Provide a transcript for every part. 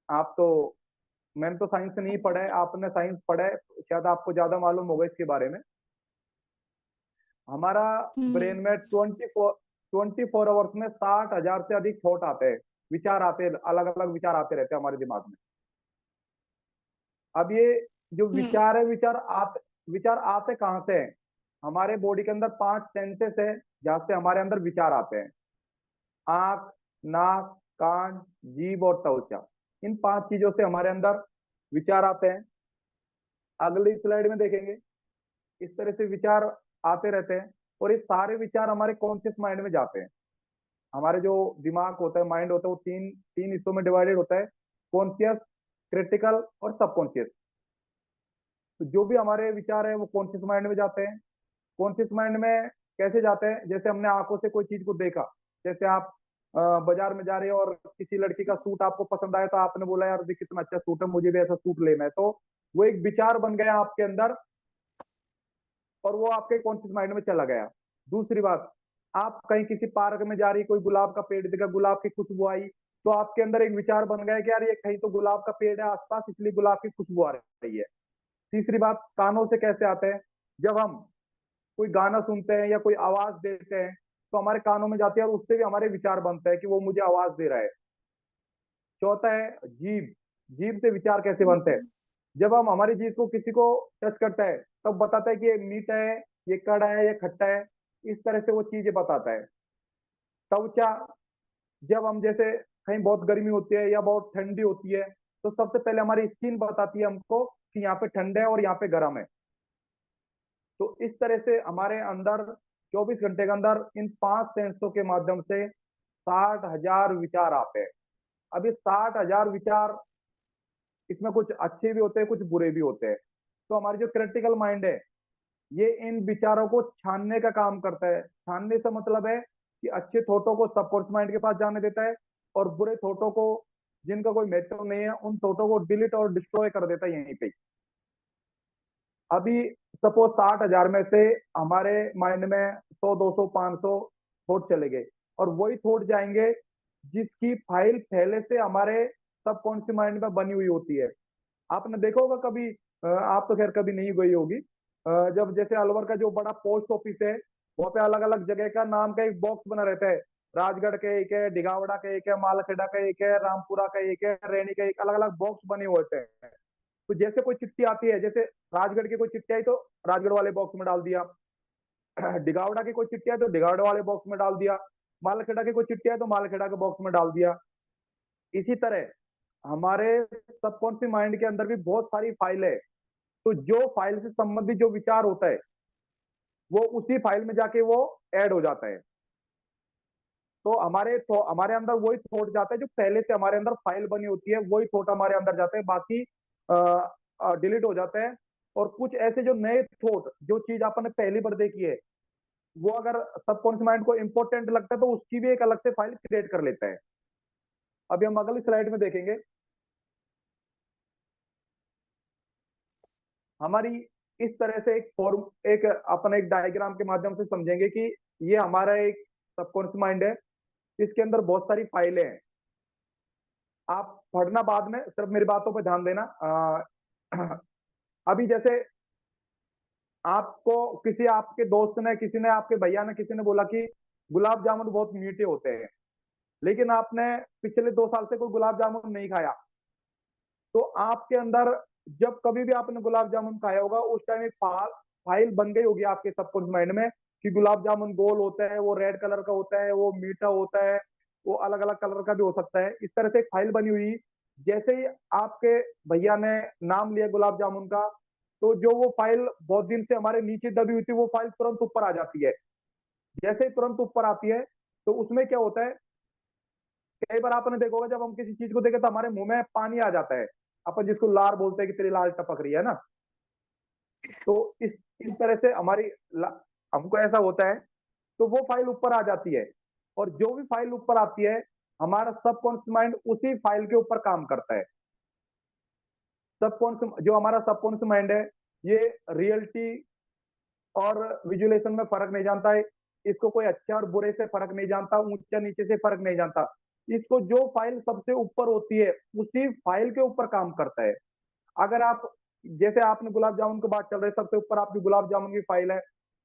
आप तो, मैंने तो साइंस नहीं पढ़ा है, आपने साइंस पढ़ा है, शायद आपको ज्यादा मालूम होगा इसके बारे में। हमारा ब्रेन हम्म। में 24 आवर्स में 60,000 से अधिक थॉट आते हैं, विचार आते हैं, अलग अलग विचार आते रहते हैं हमारे दिमाग में। अब ये जो हम्म। विचार है, विचार आते कहाँ से हैं? हमारे बॉडी के अंदर 5 सेंसेस है जहाँ से हमारे अंदर विचार आते हैं। आंख, नाक, कान, जीभ और त्वचा, इन 5 चीजों से हमारे अंदर विचार आते हैं। अगली स्लाइड में देखेंगे, इस तरह से विचार आते रहते हैं, और ये सारे विचार हमारे कॉन्शियस माइंड में जाते हैं। हमारे जो दिमाग होता है, माइंड होता है, वो तीन तीन हिस्सों में डिवाइडेड होता है, कॉन्शियस, क्रिटिकल और सबकॉन्शियस। तो जो भी हमारे विचार है वो कॉन्शियस माइंड में जाते हैं। कॉन्शियस माइंड में कैसे जाते हैं? जैसे हमने आंखों से कोई चीज को देखा, जैसे आप बाजार में जा रहे हो और किसी लड़की का सूट आपको पसंद आया, तो आपने बोला यार देख कितना अच्छा सूट है, मुझे भी ऐसा सूट लेना है, तो वो एक विचार बन गया आपके अंदर, और वो आपके कॉन्शियस माइंड में चला गया। दूसरी बात, आप कहीं किसी पार्क में जा रही, कोई गुलाब का पेड़ दिखा, गुलाब की खुशबू आई, तो आपके अंदर एक विचार बन गया कि यार ये कहीं तो गुलाब का पेड़ है आसपास, इसलिए गुलाब की खुशबू आ रही है। तीसरी बात, कानों से कैसे आते हैं? जब हम कोई गाना सुनते हैं या कोई आवाज देते हैं, तो हमारे कानों में जाती है, और उससे भी हमारे विचार बनते हैं कि वो मुझे आवाज दे रहा है। चौथा है जीभ। जीभ से विचार कैसे बनते हैं? हम्म। जब हम हमारी जीभ को किसी को टच करता है, तब बताता है कि ये मीठा है, ये कड़ा है, ये खट्टा है, इस तरह से वो चीजें बताता है। त्वचा, जब हम जैसे कहीं बहुत गर्मी होती है या बहुत ठंडी होती है, तो सबसे पहले हमारी स्किन बताती है हमको कि यहाँ पे ठंडा है और यहाँ पे गर्म है। तो इस तरह से हमारे अंदर 24 घंटे के अंदर इन 5 सेंसों के माध्यम से 60,000 विचार आते हैं। अब ये 60,000 विचार, इसमें कुछ अच्छे भी होते हैं, कुछ बुरे भी होते हैं। तो हमारी जो क्रिटिकल माइंड है, ये इन विचारों को छानने का काम करता है। छानने से मतलब है कि अच्छे थॉटों को सबकॉन्शियस माइंड के पास जाने देता है, और बुरे थॉटों को, जिनका कोई मैटर नहीं है, उन थॉटों को डिलीट और डिस्ट्रॉय कर देता है यहीं पे। अभी सपोज 60,000 में से हमारे माइंड में 100, 200, 500 थॉट चले गए, और वही थॉट जाएंगे जिसकी फाइल पहले से हमारे सबकॉन्शियस माइंड में बनी हुई होती है। आपने देखा होगा कभी, आप तो खैर कभी नहीं गई होगी, जब जैसे अलवर का जो बड़ा पोस्ट ऑफिस है, वहाँ पे अलग अलग जगह का नाम का एक बॉक्स बना रहता है। राजगढ़ का एक है, ढिगावड़ा का एक है, मालखेड़ा का एक है, रामपुरा का एक है, रैनी का एक, अलग अलग बॉक्स बने हुए होते हैं। तो जैसे कोई चिट्ठी आती है, जैसे राजगढ़ की कोई चिट्ठी आई तो राजगढ़ वाले बॉक्स में डाल दिया, ढिगावड़ा की कोई चिट्ठी आई तो ढिगावड़ा वाले बॉक्स में डाल दिया, मालखेड़ा की कोई चिट्ठी आई तो मालखेड़ा के बॉक्स में डाल दिया। इसी तरह हमारे सबकॉन्शियस माइंड के अंदर भी बहुत सारी फाइल है। तो जो फाइल से संबंधित जो विचार होता है, वो उसी फाइल में जाके वो ऐड हो जाता है। तो हमारे अंदर वही थॉट जाता है जो पहले से हमारे अंदर फाइल बनी होती है, वही थॉट हमारे अंदर जाते हैं, बाकी डिलीट हो जाते हैं। और कुछ ऐसे जो नए थॉट, जो चीज आपने पहली बार देखी है, वो अगर सबकॉन्शियस माइंड को इंपॉर्टेंट लगता है, तो उसकी भी एक अलग से फाइल क्रिएट कर लेता है। अभी हम अगली स्लाइड में देखेंगे, हमारी इस तरह से एक अपन एक डायग्राम के माध्यम से समझेंगे कि ये हमारा एक सबकॉन्शियस माइंड है, इसके अंदर बहुत सारी फाइलें हैं। आप पढ़ना बाद में, सिर्फ मेरी बातों पर ध्यान देना। अभी जैसे आपको किसी आपके दोस्त ने, किसी ने, आपके भैया ने, किसी ने बोला कि गुलाब जामुन बहुत मीठे होते हैं, लेकिन आपने पिछले 2 साल से कोई गुलाब जामुन नहीं खाया, तो आपके अंदर जब कभी भी आपने गुलाब जामुन खाया होगा, उस टाइम एक फाइल बन गई होगी आपके सबकॉन्शियस माइंड में कि गुलाब जामुन गोल होता है, वो रेड कलर का होता है, वो मीठा होता है, वो अलग अलग कलर का भी हो सकता है। इस तरह से एक फाइल बनी हुई। जैसे ही आपके भैया ने नाम लिया गुलाब जामुन का, तो जो वो फाइल बहुत दिन से हमारे नीचे दबी हुई थी, वो फाइल तुरंत ऊपर आ जाती है। जैसे ही तुरंत ऊपर आती है, तो उसमें क्या होता है, कई बार आपने देखा होगा जब हम किसी चीज को देखें तो हमारे मुंह में पानी आ जाता है, अपन जिसको लार बोलते हैं कि तेरी लाल टपक रही है ना। तो इस तरह से हमको ऐसा होता है, तो वो फाइल ऊपर आ जाती है। और जो भी फाइल ऊपर आती है, हमारा सबकॉन्शियस माइंड उसी फाइल के ऊपर काम करता है। सबकॉन्शियस जो हमारा सबकॉन्शियस माइंड है, ये रियलिटी और विजुअलेशन में फर्क नहीं जानता है। इसको कोई अच्छे और बुरे से फर्क नहीं जानता, ऊंचा नीचे से फर्क नहीं जानता। इसको जो फाइल सबसे ऊपर होती है उसी फाइल के ऊपर काम करता है। अगर आप, जैसे आपने गुलाब जामुन की बात चल रही है, सबसे ऊपर आपकी गुलाब जामुन की फाइल है,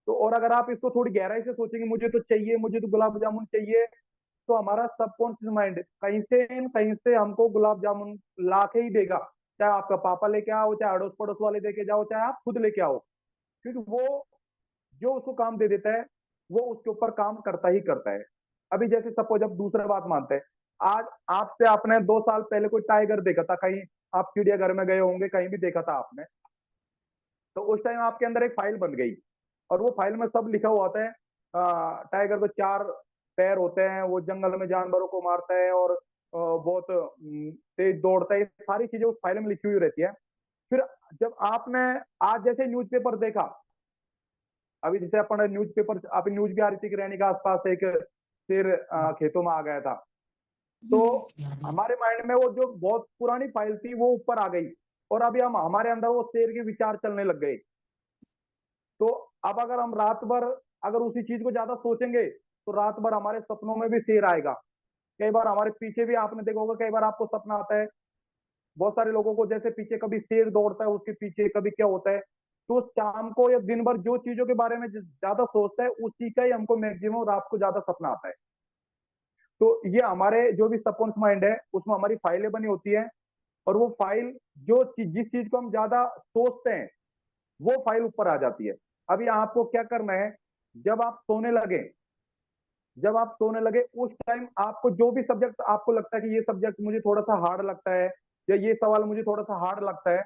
तो और अगर आप इसको थोड़ी गहराई से सोचेंगे, मुझे तो चाहिए, मुझे तो गुलाब जामुन चाहिए, तो हमारा सबकॉन्शियस माइंड कहीं से हमको गुलाब जामुन ला के ही देगा। चाहे आपका पापा लेके आओ, चाहे अड़ोस पड़ोस वाले लेके जाओ, चाहे आप खुद लेके आओ, क्योंकि वो जो उसको काम दे देता है वो उसके ऊपर काम करता ही करता है। अभी जैसे सपोज, अब दूसरा बात मानते हैं, आज आपसे आपने 2 साल पहले कोई टाइगर देखा था कहीं, आप चिड़ियाघर में गए होंगे, कहीं भी देखा था आपने, तो उस टाइम आपके अंदर एक फाइल बन गई, और वो फाइल में सब लिखा हुआ होता है। टाइगर को 4 पैर होते हैं, वो जंगल में जानवरों को मारता है, और बहुत तेज दौड़ता है, ये सारी चीजें उस फाइल में लिखी हुई रहती है। फिर जब आपने आज जैसे न्यूज़पेपर देखा, अभी जैसे अपन न्यूज़पेपर, आप न्यूज भी आ रही थी कि रैनी के आसपास एक शेर खेतों में आ गया था, तो हमारे माइंड में वो जो बहुत पुरानी फाइल थी वो ऊपर आ गई, और अभी हम, हमारे अंदर वो शेर के विचार चलने लग गए। तो अब अगर हम रात भर अगर उसी चीज को ज्यादा सोचेंगे, तो रात भर हमारे सपनों में भी शेर आएगा। कई बार हमारे पीछे भी आपने देखा होगा, कई बार आपको सपना आता है, बहुत सारे लोगों को, जैसे पीछे कभी शेर दौड़ता है उसके पीछे, कभी क्या होता है, तो शाम को या दिन भर जो चीजों के बारे में ज्यादा सोचता है उसी का ही हमको मैक्सिमम रात को ज्यादा सपना आता है। तो ये हमारे जो भी सबकॉन्शियस माइंड है उसमें हमारी फाइलें बनी होती है, और वो फाइल जो चीज, जिस चीज को हम ज्यादा सोचते हैं वो फाइल ऊपर आ जाती है। अभी आपको क्या करना है, जब आप सोने लगे, जब आप सोने लगे उस टाइम आपको जो भी सब्जेक्ट आपको लगता है कि ये सब्जेक्ट मुझे थोड़ा सा हार्ड लगता है, या ये सवाल मुझे थोड़ा सा हार्ड लगता है,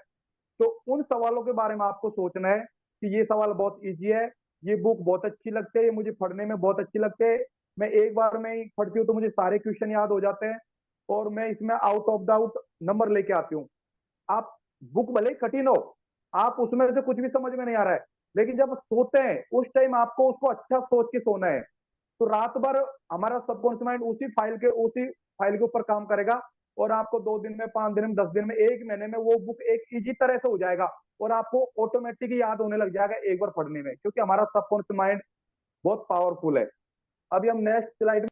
तो उन सवालों के बारे में आपको सोचना है कि ये सवाल बहुत इजी है, ये बुक बहुत अच्छी लगती है, ये मुझे पढ़ने में बहुत अच्छी लगती है, मैं एक बार में ही पढ़ती हूँ तो मुझे सारे क्वेश्चन याद हो जाते हैं, और मैं इसमें आउट ऑफ डाउट नंबर लेके आती हूँ। आप, बुक भले ही कठिन हो, आप उसमें से कुछ भी समझ में नहीं आ रहा है, लेकिन जब सोते हैं उस टाइम आपको उसको अच्छा सोच के सोना है, तो रात भर हमारा सबकॉन्शियस माइंड उसी फाइल के ऊपर काम करेगा, और आपको 2 दिन में, 5 दिन में, 10 दिन में, 1 महीने में वो बुक एक इजी तरह से हो जाएगा, और आपको ऑटोमेटिक याद होने लग जाएगा एक बार पढ़ने में, क्योंकि हमारा सबकॉन्शियस माइंड बहुत पावरफुल है। अभी हम नेक्स्ट स्लाइड